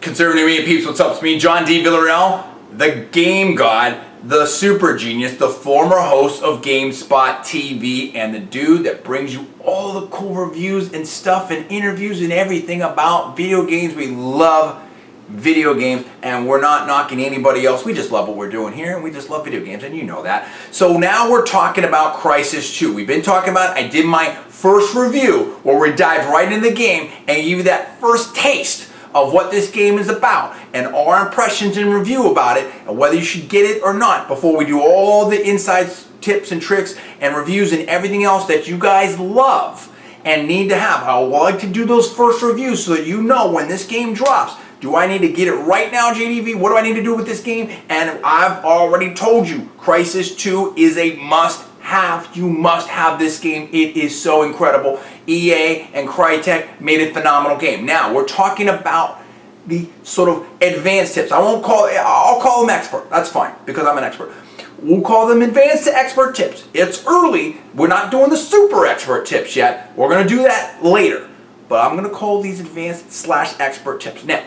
Conservative media peeps, what's up? It's me, John D. Villarreal, the game god, the super genius, the former host of GameSpot TV, and the dude that brings you all the cool reviews and stuff and interviews and everything about video games. We love video games, and we're not knocking anybody else. We just love what we're doing here, and we just love video games, and you know that. So now we're talking about Crysis 2. We've been talking about it. I did my first review where we dive right into the game and give you that first taste of what this game is about and our impressions and review about it and whether you should get it or not before we do all the inside tips and tricks and reviews and everything else that you guys love and need to have. I would like to do those first reviews so that you know when this game drops. Do I need to get it right now, JDV? What do I need to do with this game? And I've already told you, Crysis 2 is a must-have. You must have this game. It is so incredible. EA and Crytek made a phenomenal game. Now, we're talking about the sort of advanced tips. I'll call them expert. That's fine, because I'm an expert. We'll call them advanced to expert tips. It's early. We're not doing the super expert tips yet. We're going to do that later. But I'm going to call these advanced / expert tips. Now,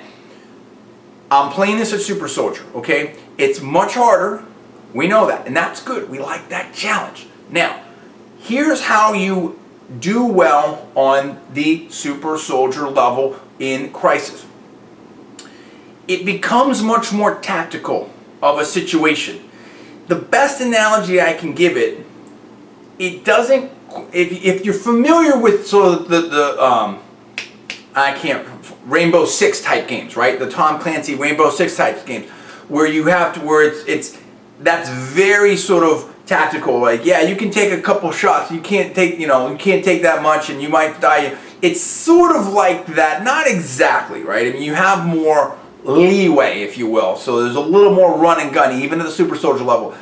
I'm playing this at Super Soldier, okay? It's much harder. We know that, and that's good. We like that challenge. Now, here's how you do well on the Super Soldier level in Crysis. It becomes much more tactical of a situation. The best analogy I can give it, it doesn't, if you're familiar with sort of Rainbow Six type games, right? The Tom Clancy Rainbow Six type games, where you have to, that's very sort of tactical. Like, yeah, you can take a couple shots. You can't take, you can't take that much, and you might die. It's sort of like that, not exactly, right? I mean, you have more leeway, if you will. So there's a little more run and gun, even at the Super Soldier level.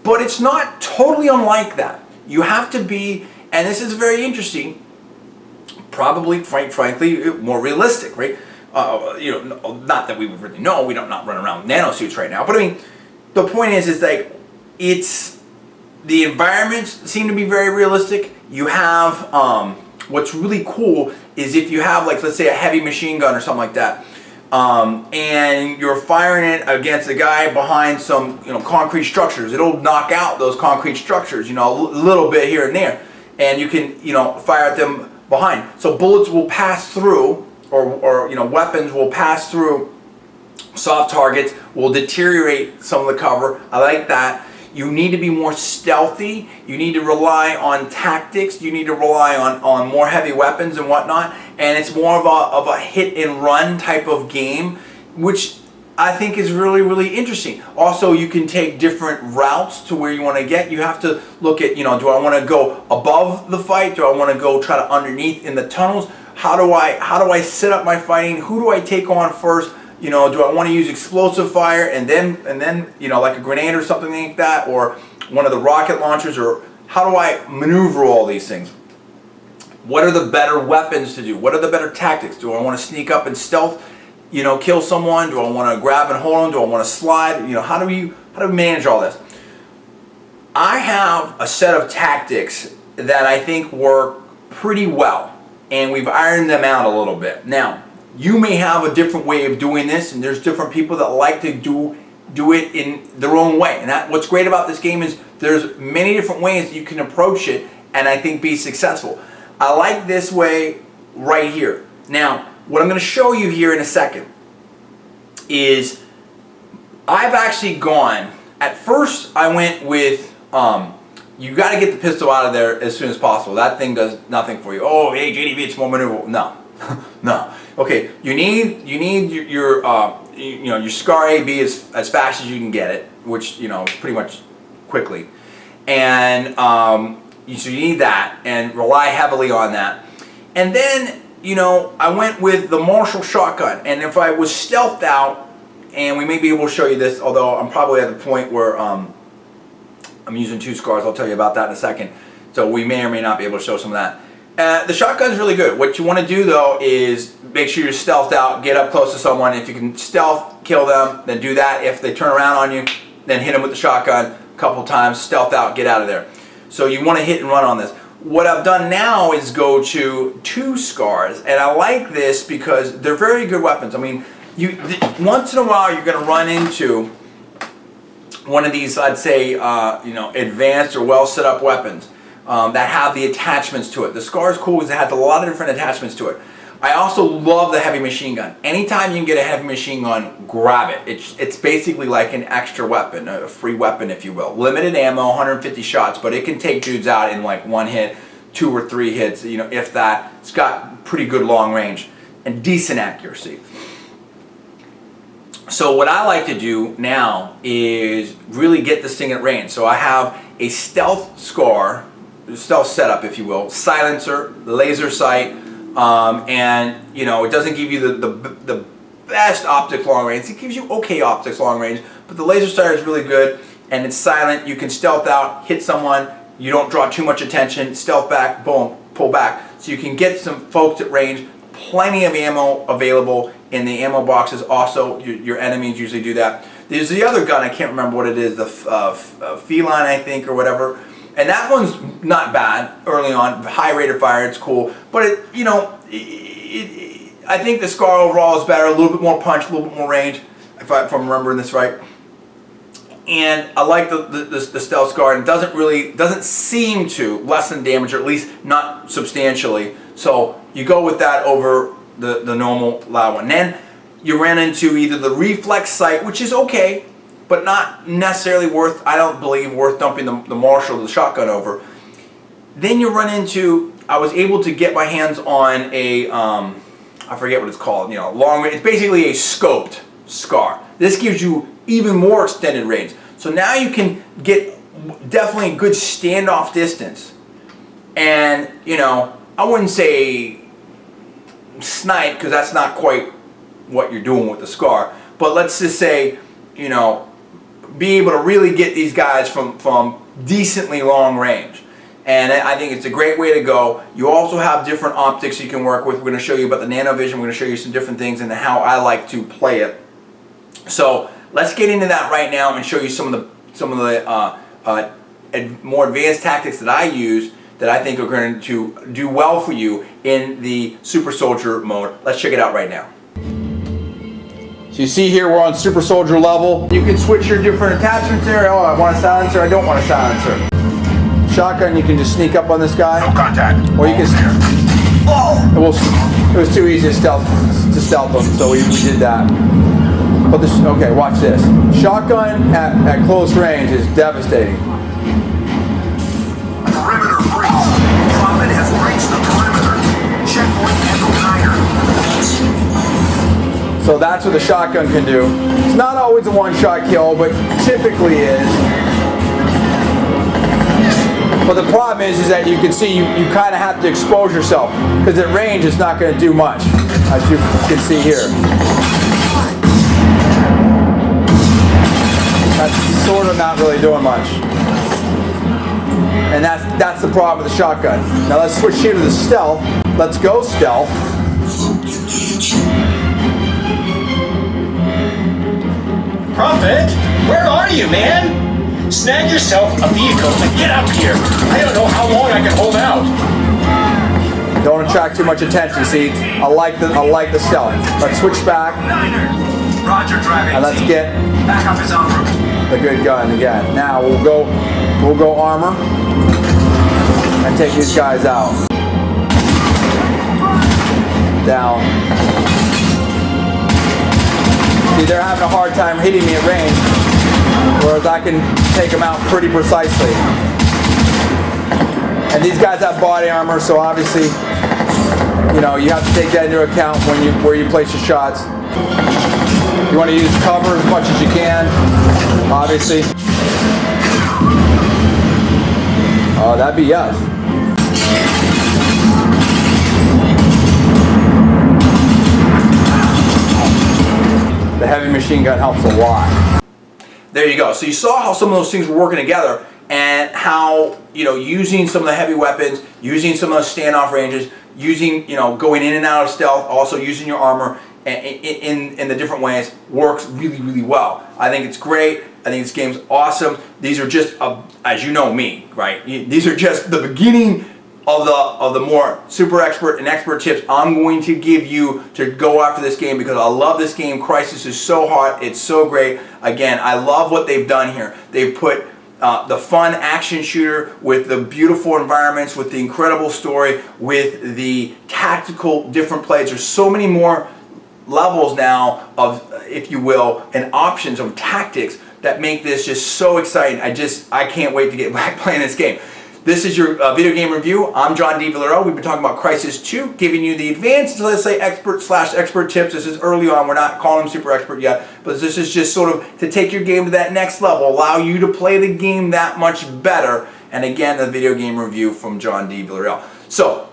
But it's not totally unlike that. You have to be, and this is very interesting, probably, frankly, more realistic, right? Not that we would really know. We don't not run around with nanosuits right now. But I mean, the point is like, the environments seem to be very realistic. You have, what's really cool is if you have, like, let's say a heavy machine gun or something like that, and you're firing it against a guy behind some, concrete structures. It'll knock out those concrete structures, a little bit here and there, and you can, fire at them behind. So bullets will pass through, or weapons will pass through soft targets, will deteriorate some of the cover. I like that. You need to be more stealthy. You need to rely on tactics. You need to rely on more heavy weapons and whatnot. And it's more of a hit and run type of game, which I think is really, really interesting. Also, you can take different routes to where you want to get. You have to look at, do I want to go above the fight? Do I want to go try to underneath in the tunnels? How do I set up my fighting? Who do I take on first? Do I want to use explosive fire and then like a grenade or something like that, or one of the rocket launchers, or how do I maneuver all these things? What are the better weapons to do? What are the better tactics? Do I want to sneak up and stealth, kill someone? Do I want to grab and hold them? Do I want to slide? How do we manage all this? I have a set of tactics that I think work pretty well, and we've ironed them out a little bit. Now, you may have a different way of doing this, and there's different people that like to do it in their own way. And what's great about this game is there's many different ways that you can approach it and I think be successful. I like this way right here. Now, what I'm going to show you here in a second is I've actually gone, at first I went with, you got to get the pistol out of there as soon as possible. That thing does nothing for you. Oh, hey, JDV, it's more maneuverable. No, no. Okay, you need your SCAR AB as fast as you can get it, which pretty much quickly, and so you need that and rely heavily on that. And then I went with the Marshall shotgun, and if I was stealthed out, and we may be able to show you this, although I'm probably at the point where I'm using 2 SCARs. I'll tell you about that in a second. So we may or may not be able to show some of that. The shotgun is really good. What you want to do though is make sure you're stealthed out, get up close to someone. If you can stealth, kill them, then do that. If they turn around on you, then hit them with the shotgun a couple times, stealth out, get out of there. So you want to hit and run on this. What I've done now is go to 2 SCARs, and I like this because they're very good weapons. I mean, Once in a while you're going to run into one of these, I'd say, advanced or well set up weapons that have the attachments to it. The Scar is cool because it has a lot of different attachments to it. I also love the heavy machine gun. Anytime you can get a heavy machine gun, grab it. It's basically like an extra weapon, a free weapon, if you will. Limited ammo, 150 shots, but it can take dudes out in like one hit, 2 or 3 hits, if that. It's got pretty good long range and decent accuracy. So what I like to do now is really get this thing at range. So I have a stealth Scar, stealth setup, if you will, silencer, laser sight, and it doesn't give you the best optics long range. It gives you okay optics long range, but the laser sight is really good, and it's silent. You can stealth out, hit someone, you don't draw too much attention, stealth back, boom, pull back. So you can get some folks at range. Plenty of ammo available in the ammo boxes. Also, your enemies usually do that. There's the other gun, I can't remember what it is, the Feline, I think, or whatever. And that one's not bad early on. High rate of fire, it's cool. But I think the Scar overall is better. A little bit more punch, a little bit more range, if I'm remembering this right. And I like the stealth Scar. It doesn't seem to lessen damage, or at least not substantially. So you go with that over the normal loud one. Then you ran into either the reflex sight, which is okay, but not necessarily I don't believe worth dumping the Marshall or the shotgun over. Then you run into, I was able to get my hands on a, I forget what it's called, long range. It's basically a scoped Scar. This gives you even more extended range. So now you can get definitely a good standoff distance. And, I wouldn't say snipe, because that's not quite what you're doing with the Scar. But let's just say, be able to really get these guys from decently long range. And I think it's a great way to go. You also have different optics you can work with. We're going to show you about the Nanovision. We're going to show you some different things and how I like to play it. So let's get into that right now and show you some of the more advanced tactics that I use that I think are going to do well for you in the Super Soldier mode. Let's check it out right now. So you see here we're on Super Soldier level. You can switch your different attachments there. Oh, I want a silencer, I don't want a silencer. Shotgun, you can just sneak up on this guy. No contact. Or you can... It was too easy to stealth them, so we did that. But okay, watch this. Shotgun at close range is devastating. Perimeter breach. Prophet has breached the perimeter. Checkpoint Echo 9. So that's what the shotgun can do. It's not always a one-shot kill, but typically is. But the problem is that you can see you kind of have to expose yourself, because at range it's not going to do much, as you can see here. That's sort of not really doing much. And that's the problem with the shotgun. Now let's switch here to the stealth. Let's go stealth. Prophet, where are you, man? Snag yourself a vehicle and get out here. I don't know how long I can hold out. Don't attract too much attention. See, I like the stealth. Let's switch back. Roger, driving. And let's get back up his own route. the good gun again. Now we'll go armor and take these guys out. Down. See, they're having a hard time hitting me at range, whereas I can take them out pretty precisely. And these guys have body armor, so obviously, you have to take that into account where you place your shots. You want to use cover as much as you can, obviously. Oh, that'd be us. The heavy machine gun helps a lot. There you go. So you saw how some of those things were working together, and how using some of the heavy weapons, using some of those standoff ranges, using going in and out of stealth, also using your armor in the different ways works really, really well. I think it's great. I think this game's awesome. These are just, as you know me, right? These are just the beginning of the more super expert and expert tips I'm going to give you to go after this game, because I love this game. Crysis is so hot, it's so great. Again, I love what they've done here. They've put the fun action shooter with the beautiful environments, with the incredible story, with the tactical different plays. There's so many more levels now of, if you will, and options of tactics that make this just so exciting. I can't wait to get back playing this game. This is your video game review. I'm John D. Villarreal. We've been talking about Crysis 2, giving you the advanced, let's say, expert/expert tips. This is early on. We're not calling them super expert yet, but this is just sort of to take your game to that next level, allow you to play the game that much better. And again, the video game review from John D. Villarreal. So,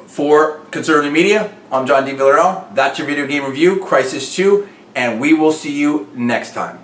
for Conservative Media, I'm John D. Villarreal. That's your video game review, Crysis 2, and we will see you next time.